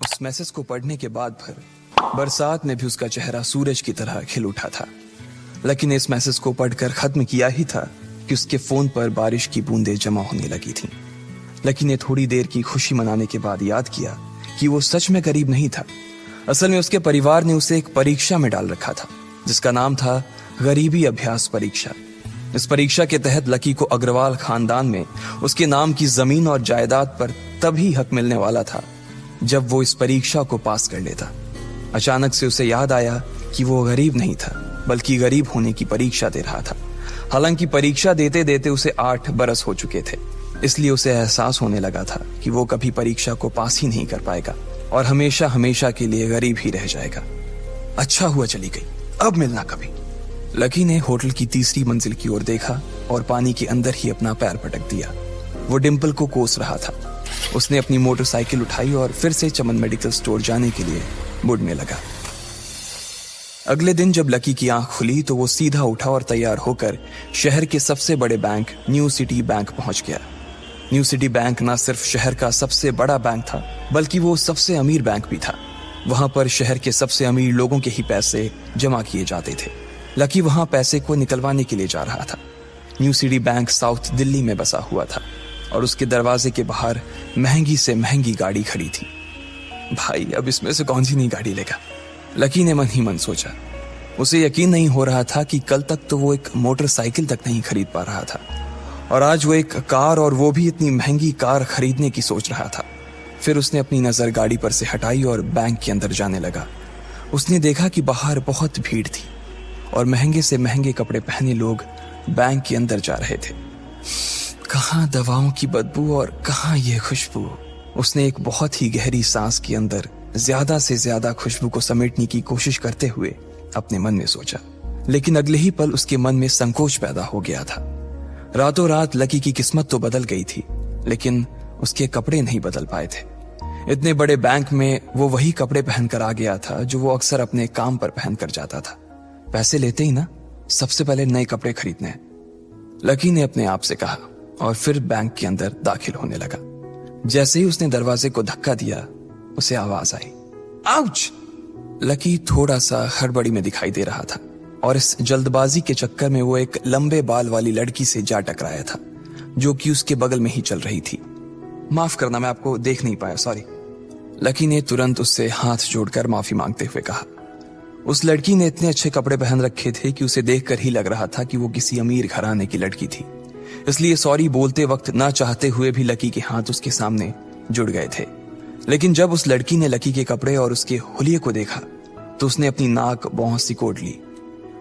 उस मैसेज को पढ़ने के बाद बरसात में भी उसका चेहरा सूरज की तरह खिल उठा था। लकी ने इस मैसेज को पढ़कर खत्म किया ही था कि उसके फोन पर बारिश की बूंदें जमा होने लगी थीं। लकी ने थोड़ी देर की खुशी मनाने के बाद याद किया कि वो सच में गरीब नहीं था। असल में उसके परिवार ने उसे एक परीक्षा में डाल रखा था जिसका नाम था गरीबी अभ्यास परीक्षा। इस परीक्षा के तहत लकी को अग्रवाल खानदान में उसके नाम की जमीन और जायदाद पर तभी हक मिलने वाला था जब वो इस परीक्षा को पास कर लेता। अचानक से उसे याद आया कि वो गरीब नहीं था बल्कि गरीब होने की परीक्षा दे रहा था। हालांकि परीक्षा देते देते उसे 8 बरस हो चुके थे, इसलिए उसे एहसास होने लगा था कि वो कभी परीक्षा को पास ही नहीं कर पाएगा और हमेशा हमेशा के लिए गरीब ही रह जाएगा। अच्छा हुआ चली गई, अब मिलना कभी। लकी ने होटल की तीसरी मंजिल की ओर देखा और पानी के अंदर ही अपना पैर पटक दिया। वो डिंपल को कोस रहा था। उसने अपनी मोटरसाइकिल उठाई और फिर से चमन मेडिकल स्टोर जाने के लिए मुड़ने लगा। अगले दिन जब लकी की आंख खुली तो वो सीधा उठा और तैयार होकर शहर के सबसे बड़े बैंक न्यू सिटी बैंक पहुंच गया। न्यू सिटी बैंक न सिर्फ शहर का सबसे बड़ा बैंक था बल्कि वो सबसे अमीर बैंक भी था। वहां पर शहर के सबसे अमीर लोगों के ही पैसे जमा किए जाते थे। लकी वहां पैसे को निकलवाने के लिए जा रहा था। New city bank south Delhi में बसा हुआ था और उसके दरवाजे के बाहर महंगी से महंगी गाड़ी खड़ी थी। भाई, अब इसमें से कौन सी नई गाड़ी लेगा, लकी ने मन ही मन सोचा। उसे यकीन नहीं हो रहा था कि कल तक तो वो एक मोटरसाइकिल तक नहीं खरीद पा रहा था और आज वो एक कार, और वो भी इतनी महंगी कार खरीदने की सोच रहा था। फिर उसने अपनी नजर गाड़ी पर से हटाई और बैंक के अंदर जाने लगा। उसने देखा कि बाहर बहुत भीड़ थी और महंगे से महंगे कपड़े पहने लोग बैंक के अंदर जा रहे थे। कहाँ दवाओं की बदबू और कहाँ ये खुशबू। उसने एक बहुत ही गहरी सांस के अंदर ज्यादा से ज्यादा खुशबू को समेटने की कोशिश करते हुए अपने मन में सोचा, लेकिन अगले ही पल उसके मन में संकोच पैदा हो गया था। रातों रात लकी की किस्मत तो बदल गई थी, लेकिन उसके कपड़े नहीं बदल पाए थे। इतने बड़े बैंक में वो वही कपड़े पहनकर आ गया था जो वो अक्सर अपने काम पर पहनकर जाता था। पैसे लेते ही ना सबसे पहले नए कपड़े खरीदने हैं, लकी ने अपने आप से कहा और फिर बैंक के अंदर दाखिल होने लगा। जैसे ही उसने दरवाजे को धक्का दिया, उसे आवाज आई, आउच! लकी थोड़ा सा हड़बड़ी में दिखाई दे रहा था और इस जल्दबाजी के चक्कर में वो एक लंबे बाल वाली लड़की से जा टकराया था जो कि उसके बगल में ही चल रही थी। माफ करना, मैं आपको देख नहीं पाया, सॉरी। लकी ने तुरंत उससे हाथ जोड़कर माफी मांगते हुए कहा। उस लड़की ने इतने अच्छे कपड़े पहन रखे थे कि उसे देखकर ही लग रहा था कि वो किसी अमीर घराने की लड़की थी, इसलिए सॉरी बोलते वक्त ना चाहते हुए भी लकी के हाथ उसके सामने जुड़ गए थे। लेकिन जब उस लड़की ने लकी के कपड़े और उसके हुलिये को देखा तो उसने अपनी नाक भौं सिकोड़ ली।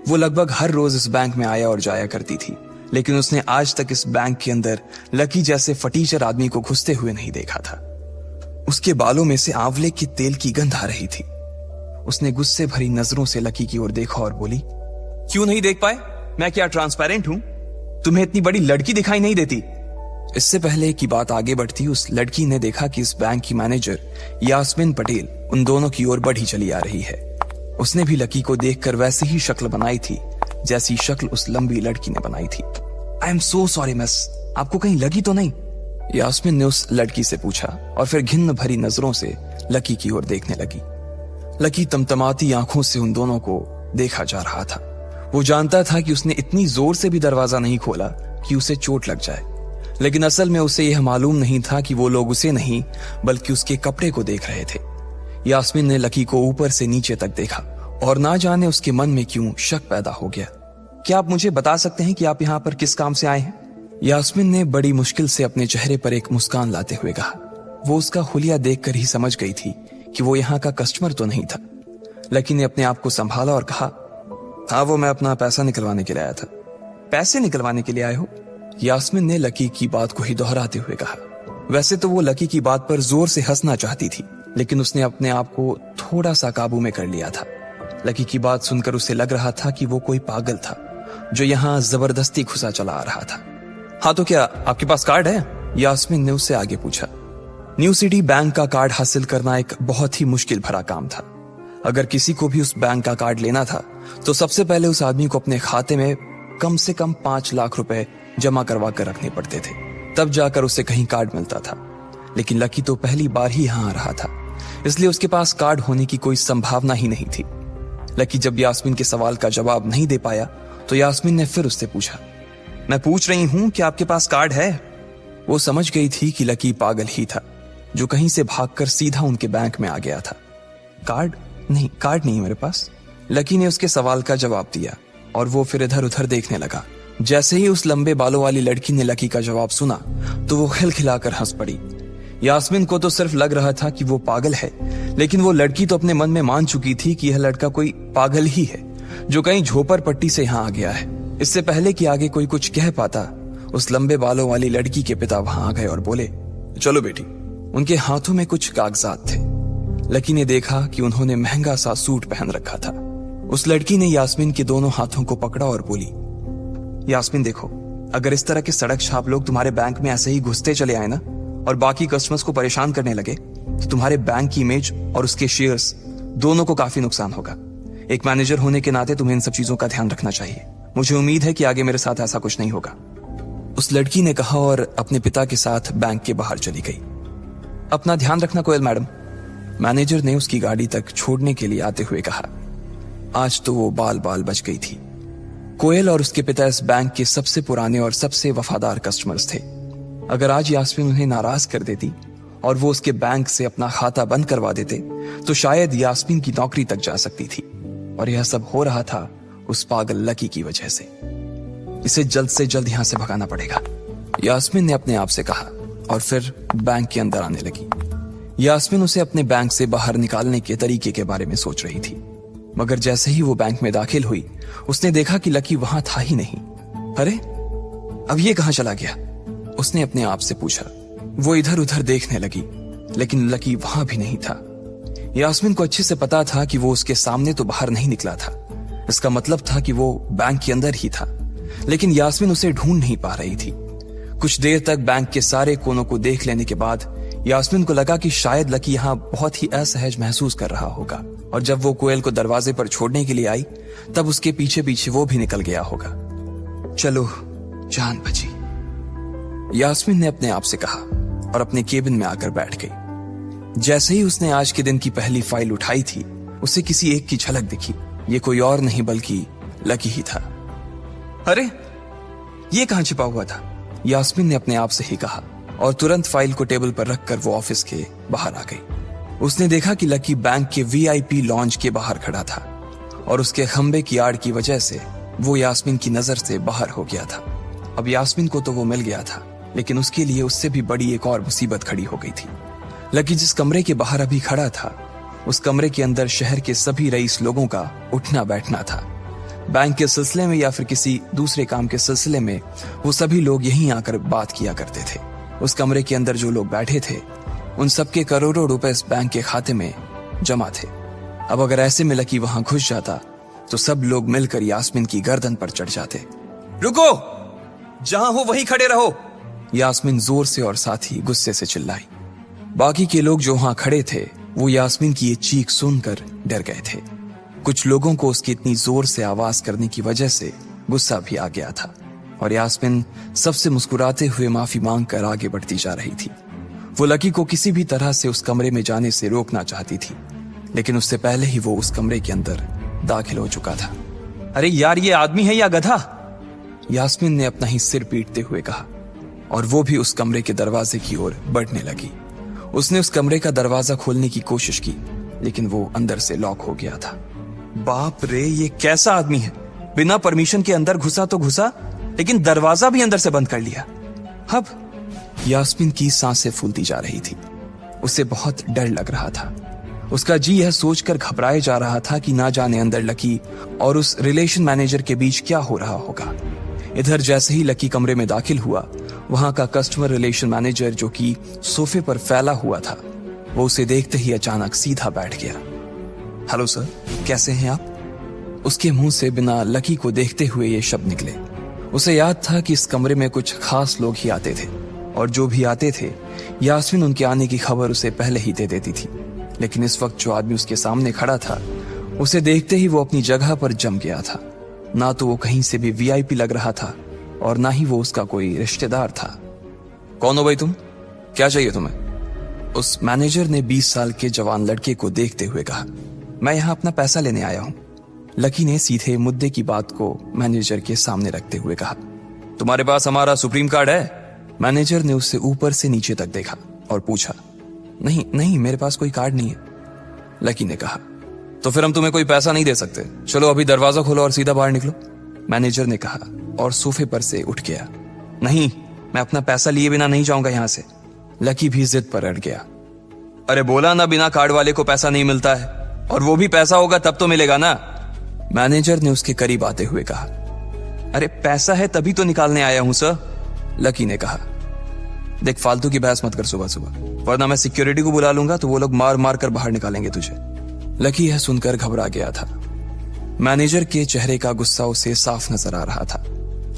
वो लगभग हर रोज इस बैंक में आया और जाया करती थी, लेकिन उसने आज तक इस बैंक के अंदर लकी जैसे फटीचर आदमी को घुसते हुए नहीं देखा था। उसके बालों में से आंवले के तेल की गंध आ रही थी। उसने गुस्से भरी नजरों से लकी की ओर देखा और बोली, क्यों नहीं देख पाए? मैं क्या ट्रांसपेरेंट हूं? तुम्हें इतनी बड़ी लड़की दिखाई नहीं देती? इससे पहले कि बात आगे बढ़ती, उस लड़की ने देखा कि इस बैंक की मैनेजर यास्मीन पटेल उन दोनों की ओर बढ़ी चली आ रही है। उसने भी लकी को देखकर वैसी ही शक्ल बनाई थी जैसी शक्ल उस लंबी लड़की ने बनाई थी। I am so sorry miss, आपको कहीं लगी तो नहीं? यास्मीन ने उस लड़की से पूछा और फिर घिन्न भरी नजरों से लकी की ओर देखने लगी। लकी तमतमाती आंखों से उन दोनों को देखा जा रहा था। वो जानता था कि उसने इतनी जोर से भी दरवाजा नहीं खोला कि उसे चोट लग जाए, लेकिन असल में उसे यह मालूम नहीं था कि वो लोग उसे नहीं बल्कि उसके कपड़े को देख रहे थे। यास्मीन ने लकी को ऊपर से नीचे तक देखा और ना जाने उसके मन में क्यों शक पैदा हो गया। क्या आप मुझे बता सकते हैं कि आप यहाँ पर किस काम से आए हैं? यास्मीन ने बड़ी मुश्किल से अपने चेहरे पर एक मुस्कान लाते हुए कहा। वो उसका हुलिया देखकर ही समझ गई थी कि वो यहाँ का कस्टमर तो नहीं था। लकी ने अपने आप को संभाला और कहा, हाँ, वो मैं अपना पैसा निकलवाने के लिए आया था। पैसे निकलवाने के लिए आए हो? यास्मीन ने लकी की बात को ही दोहराते हुए कहा। वैसे तो वो लकी की बात पर जोर से हंसना चाहती थी, लेकिन उसने अपने आप को थोड़ा सा काबू में कर लिया था। लकी की बात सुनकर उसे लग रहा था कि वो कोई पागल था जो यहाँ जबरदस्ती घुसा चला आ रहा था। हाँ, तो क्या आपके पास कार्ड है? यास्मीन ने उससे आगे पूछा। न्यू सिटी बैंक का कार्ड हासिल करना एक बहुत ही मुश्किल भरा काम था। अगर किसी को भी उस बैंक का कार्ड लेना था तो सबसे पहले उस आदमी को अपने खाते में कम से कम 5 लाख रुपए जमा करवा कर रखने पड़ते थे, तब जाकर उसे कहीं कार्ड मिलता था। लेकिन लकी तो पहली बार ही यहाँ आ रहा था, इसलिए उसके पास कार्ड होने की कोई संभावना ही नहीं थी। लकी जब यास्मीन के सवाल का जवाब नहीं दे पाया तो यास्मीन ने फिर उससे पूछा, मैं पूछ रही हूं कि आपके पास कार्ड है? वो समझ गई थी कि लकी पागल ही था जो कहीं से भागकर सीधा उनके बैंक में आ गया था। कार्ड नहीं मेरे पास। लकी ने उसके सवाल का जवाब दिया और वो फिर इधर उधर देखने लगा। जैसे ही उस लंबे बालों वाली लड़की ने लकी का जवाब सुना तो वो खिलखिलाकर हंस पड़ी। यास्मीन को तो सिर्फ लग रहा था कि वो पागल है, लेकिन वो लड़की तो अपने मन में मान चुकी थी कि यह लड़का कोई पागल ही है जो कहीं झोपड़ पट्टी से यहाँ आ गया है। इससे पहले कि आगे कोई कुछ कह पाता, उस लंबे बालों वाली लड़की के पिता वहां आ गए और बोले, चलो बेटी। उनके हाथों में कुछ कागजात थे। लकी ने देखा कि उन्होंने महंगा सा सूट पहन रखा था। उस लड़की ने यास्मीन के दोनों हाथों को पकड़ा और बोली, यास्मीन देखो, अगर इस तरह के सड़क छाप लोग तुम्हारे बैंक में ऐसे ही घुसते चले आए ना और बाकी कस्टमर्स को परेशान करने लगे तो तुम्हारे बैंक की इमेज और उसके शेयर्स दोनों को काफी नुकसान होगा। एक मैनेजर होने के नाते तुम्हें इन सब चीजों का ध्यान रखना चाहिए। मुझे उम्मीद है कि आगे मेरे साथ ऐसा कुछ नहीं होगा। उस लड़की ने कहा और अपने पिता के साथ बैंक के बाहर चली गई। अपना ध्यान रखना कोयल मैडम, मैनेजर ने उसकी गाड़ी तक छोड़ने के लिए आते हुए कहा। आज तो वो बाल बाल बच गई थी। कोयल और उसके पिता इस बैंक के सबसे पुराने और सबसे वफादार कस्टमर्स थे। अगर आज यास्मीन उन्हें नाराज कर देती और वो उसके बैंक से अपना खाता बंद करवा देते तो शायद यास्मीन की नौकरी तक जा सकती थी। और यह सब हो रहा था उस पागल लकी की वजह से। इसे जल्द से जल्द यहां से भगाना पड़ेगा, यास्मीन ने अपने आप से कहा और फिर बैंक के अंदर आने लगी। यास्मीन उसे अपने बैंक से बाहर निकालने के तरीके के बारे में सोच रही थी, मगर जैसे ही वो बैंक में दाखिल हुई उसने देखा कि लकी वहां था ही नहीं। अरे अब ये कहां चला गया? उसने अपने आप से पूछा। वो इधर उधर देखने लगी, लेकिन लकी वहां भी नहीं था। यास्मीन को अच्छे से पता था कि वो उसके सामने तो बाहर नहीं निकला था। इसका मतलब था कि वो बैंक के अंदर ही था, लेकिन यास्मीन उसे ढूंढ नहीं पा रही थी। कुछ देर तक बैंक के सारे कोनों को देख लेने के बाद यास्मीन को लगा कि शायद लकी यहाँ बहुत ही असहज महसूस कर रहा होगा, और जब वो कोयल को दरवाजे पर छोड़ने के लिए आई तब उसके पीछे पीछे वो भी निकल गया होगा। चलो जान बची, यास्मीन ने अपने आप से कहा और अपने केबिन में आकर बैठ गई। जैसे ही उसने आज के दिन की पहली फाइल उठाई थी उसे किसी एक की झलक दिखी। ये कोई और नहीं बल्कि लकी ही था। अरे ये कहां छिपा हुआ था? यास्मीन ने अपने आप से ही कहा और तुरंत फाइल को टेबल पर रखकर वो ऑफिस के बाहर आ गई। उसने देखा कि लकी बैंक के वीआईपी लॉन्ज के बाहर खड़ा था और उसके खंबे की आड़ की वजह से वो यास्मीन की नजर से बाहर हो गया था। अब यास्मीन को तो वो मिल गया था, लेकिन उसके लिए उससे भी बड़ी एक और मुसीबत खड़ी हो गई थी। लकी जिस कमरे के बाहर अभी खड़ा था उस कमरे के अंदर शहर के सभी रईस लोगों का उठना बैठना था। बैंक के सिलसिले में या फिर किसी दूसरे काम के सिलसिले में वो सभी लोग यहीं आकर बात किया करते थे। उस कमरे के अंदर जो लोग बैठे थे उन सबके करोड़ों रुपए इस बैंक के खाते में जमा थे। अब अगर ऐसे में लकी वहां घुस जाता तो सब लोग मिलकर यास्मीन की गर्दन पर चढ़ जाते। रुको, जहां हो वहीं खड़े रहो, यास्मीन जोर से और साथ ही गुस्से से चिल्लाई। बाकी के लोग जो वहां खड़े थे वो यास्मीन की ये चीख सुनकर डर गए थे। कुछ लोगों को उसकी इतनी जोर से आवाज करने की वजह से गुस्सा भी आ गया था और यास्मीन सबसे मुस्कुराते हुए माफी मांगकर आगे बढ़ती जा रही थी। वो लकी को किसी भी तरह से उस कमरे में जाने से रोकना चाहती थी, लेकिन उससे पहले ही वो उस कमरे के अंदर दाखिल हो चुका था। अरे यार, ये आदमी है या गधा? यास्मीन ने अपना ही सिर पीटते हुए कहा और वो भी उस कमरे के दरवाजे की ओर बढ़ने लगी। उसने उस कमरे का दरवाजा खोलने की कोशिश की, लेकिन वो अंदर से लॉक हो गया था। बाप रे, ये कैसा आदमी है? बिना परमिशन के अंदर घुसा तो घुसा, लेकिन दरवाजा भी अंदर से बंद कर लिया। अब यास्मीन की सांसें फूलती जा रही थी। उसे बहुत डर लग रहा था। उसका जी यह सोचकर घबराए जा रहा था कि ना जाने अंदर लकी और उस रिलेशन मैनेजर के बीच क्या हो रहा होगा। इधर जैसे ही लकी कमरे में दाखिल हुआ, वहां का कस्टमर रिलेशन मैनेजर जो कि सोफे पर फैला हुआ था, वो उसे देखते ही अचानक सीधा बैठ गया। हेलो सर, कैसे हैं आप? उसके मुंह से बिना लकी को देखते हुए ये शब्द निकले। उसे याद था कि इस कमरे में कुछ खास लोग ही आते थे और जो भी आते थे यास्मीन उनके आने की खबर उसे पहले ही दे देती थी। लेकिन इस वक्त जो आदमी उसके सामने खड़ा था, उसे देखते ही वो अपनी जगह पर जम गया था। ना तो वो कहीं से भी वीआईपी लग रहा था और ना ही वो उसका कोई रिश्तेदार था। कौन हो भाई तुम? क्या चाहिए तुम्हें? उस मैनेजर ने 20 साल के जवान लड़के को देखते हुए कहा, मैं यहां अपना पैसा लेने आया हूं। लकी ने सीधे मुद्दे की बात को मैनेजर के सामने रखते हुए कहा, तुम्हारे पास हमारा सुप्रीम कार्ड है? मैनेजर ने उससे ऊपर से नीचे तक देखा और पूछा, नहीं नहीं, मेरे पास कोई कार्ड नहीं है। लकी ने कहा, तो फिर हम तुम्हें कोई पैसा नहीं दे सकते। चलो अभी दरवाजा खोलो और सीधा बाहर निकलो। मैनेजर ने कहा और सोफे पर से उठ गया। नहीं, मैं अपना पैसा लिए बिना नहीं जाऊंगा यहां से। लकी भी जिद पर अड़ गया। अरे बोला ना, बिना कार्ड वाले को पैसा नहीं मिलता है, और वो भी पैसा होगा तब तो मिलेगा ना। मैनेजर ने उसके करीब आते हुए कहा, अरे पैसा है तभी तो निकालने आया हूं सर। लकी ने कहा, देख फालतू की बहस मत कर सुबह सुबह, वरना मैं सिक्योरिटी को बुला लूंगा तो वो लोग मार मार कर बाहर निकालेंगे तुझे। लकी यह सुनकर घबरा गया था। मैनेजर के चेहरे का गुस्सा उसे साफ नजर आ रहा था,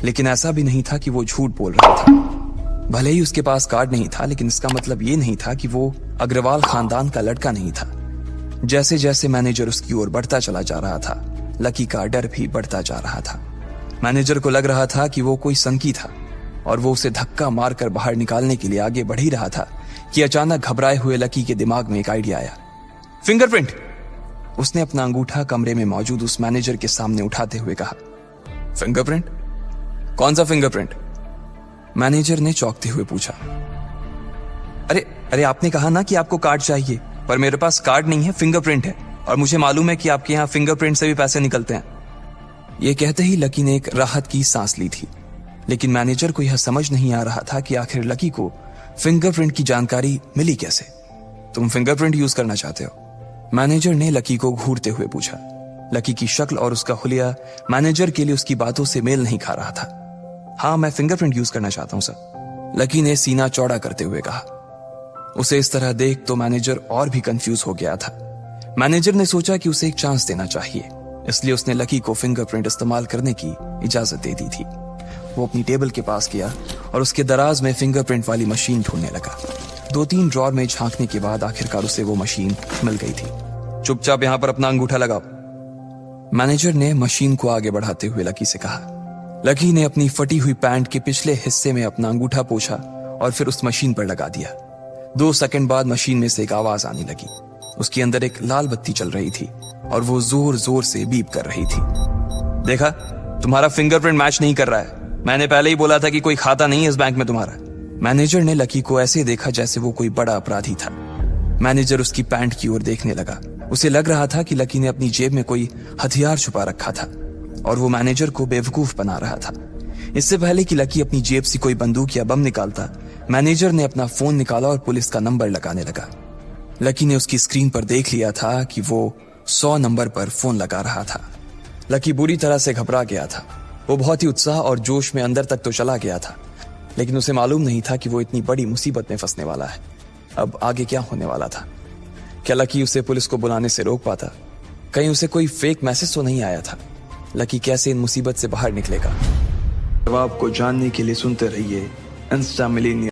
लेकिन ऐसा भी नहीं था कि वो झूठ बोल रहा था। भले ही उसके पास कार्ड नहीं था, लेकिन इसका मतलब ये नहीं था कि वो अग्रवाल खानदान का लड़का नहीं था। जैसे जैसे मैनेजर उसकी ओर बढ़ता चला जा रहा था, लकी का डर भी बढ़ता जा रहा था। मैनेजर को लग रहा था कि वो कोई संकी था और वो उसे धक्का मारकर बाहर निकालने के लिए आगे बढ़ ही रहा था कि अचानक घबराए हुए लकी के दिमाग में एक आइडिया आया। फिंगरप्रिंट! उसने अपना अंगूठा कमरे में मौजूद उस मैनेजर के सामने उठाते हुए कहा। फिंगरप्रिंट? कौन सा फिंगरप्रिंट? मैनेजर ने चौंकते हुए पूछा। अरे अरे, आपने कहा ना कि आपको कार्ड चाहिए, पर मेरे पास कार्ड नहीं है, फिंगरप्रिंट है, और मुझे मालूम है कि आपके यहाँ फिंगरप्रिंट से भी पैसे निकलते हैं। यह कहते ही लकी ने एक राहत की सांस ली थी, लेकिन मैनेजर को यह समझ नहीं आ रहा था कि आखिर लकी को फिंगरप्रिंट की जानकारी मिली कैसे। तुम फिंगरप्रिंट यूज करना चाहते हो? मैनेजर ने लकी को घूरते हुए पूछा। लकी की शक्ल और उसका हुलिया मैनेजर के लिए उसकी बातों से मेल नहीं खा रहा था। हाँ, मैं फिंगरप्रिंट यूज करना चाहता हूं सर, लकी ने सीना चौड़ा करते हुए कहा। उसे इस तरह देख तो मैनेजर और भी कंफ्यूज हो गया था। मैनेजर ने सोचा कि उसे एक चांस देना चाहिए, इसलिए उसने लकी को फिंगरप्रिंट इस्तेमाल करने की इजाजत दे दी थी। वो अपनी टेबल के पास गया और उसके दराज में फिंगरप्रिंट वाली मशीन ढूंढने लगा। 2-3 ड्रॉर में झांकने के बाद आखिरकार उसे वो मशीन मिल गई थी। चुपचाप यहां पर अपना अंगूठा लगाओ, मैनेजर ने मशीन को आगे बढ़ाते हुए लकी से कहा। लकी ने अपनी फटी हुई पैंट के पिछले हिस्से में अपना अंगूठा पोंछा और फिर उस मशीन पर लगा दिया। 2 सेकंड बाद मशीन में से एक आवाज आने लगी। उसके अंदर एक लाल बत्ती चल रही थी और वो जोर जोर से बीप कर रही थी। देखा, तुम्हारा फिंगरप्रिंट मैच नहीं कर रहा है। मैंने पहले ही बोला था कि कोई खाता नहीं है इस बैंक में तुम्हारा। मैनेजर ने लकी को ऐसे देखा जैसे वो कोई बड़ा अपराधी था। मैनेजर उसकी पैंट की ओर देखने लगा। उसे लग रहा था कि लकी ने अपनी जेब में कोई हथियार छुपा रखा था और वो मैनेजर को बेवकूफ बना रहा था। इससे पहले कि लकी अपनी जेब से कोई बंदूक या बम निकालता, मैनेजर ने अपना फोन निकाला और पुलिस का नंबर लगाने लगा। लकी ने उसकी स्क्रीन पर देख लिया था कि वो 100 नंबर पर फोन लगा रहा था। लकी बुरी तरह से घबरा गया था। वो बहुत ही उत्साह और जोश में अंदर तक तो चला गया था, लेकिन उसे मालूम नहीं था कि वो इतनी बड़ी मुसीबत में फंसने वाला है। अब आगे क्या होने वाला था? क्या लकी उसे पुलिस को बुलाने से रोक पाता? कहीं उसे कोई फेक मैसेज तो नहीं आया था? लकी कैसे इन मुसीबत से बाहर निकलेगा? जवाब को जानने के लिए सुनते रहिए इंस्टा मिलेनियम।